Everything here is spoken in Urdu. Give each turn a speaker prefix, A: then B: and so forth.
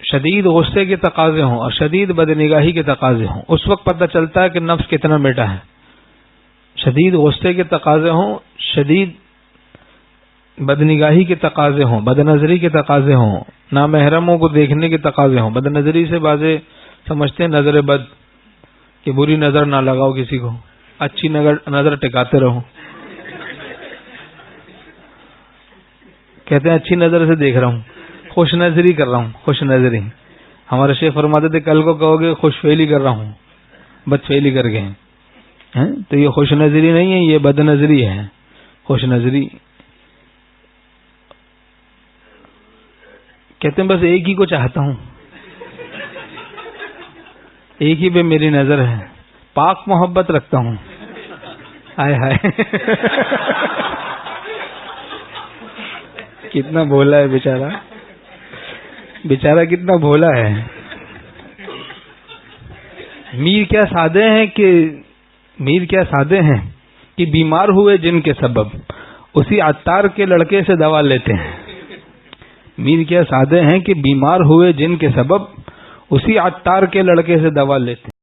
A: شدید غصے کے تقاضے ہوں اور شدید بدنگاہی کے تقاضے ہوں، اس وقت پتہ چلتا ہے کہ نفس کتنا بیٹا ہے. شدید غصے کے تقاضے ہوں، شدید بدنگاہی کے تقاضے ہوں، بد نظری کے تقاضے ہوں، نامحرموں کو دیکھنے کے تقاضے ہوں. بد نظری سے بازے سمجھتے ہیں نظر بد، کہ بری نظر نہ لگاؤ کسی کو، اچھی نظر ٹکاتے رہو. کہتے ہیں اچھی نظر سے دیکھ رہا ہوں، خوش نظری کر رہا ہوں. خوش نظری، ہمارے شیخ فرماتے تھے کل کو کہو گے خوش فعلی کر رہا ہوں، بد فعلی کر گئے. تو یہ خوش نظری نہیں ہے، یہ بد نظری ہے. خوش نظری کہتے ہیں بس ایک ہی کو چاہتا ہوں، ایک ہی پہ میری نظر ہے، پاک محبت رکھتا ہوں. ہائے ہائے کتنا بھولا ہے بیچارہ، بیچارہ کتنا بھولا ہے. میر کیا سادے ہیں کہ بیمار ہوئے جن کے سبب اسی عطار کے لڑکے سے دوا لیتے ہیں. میر کیا سادے ہیں کہ بیمار ہوئے جن کے سبب اسی عطار کے لڑکے سے دوا لیتے ہیں.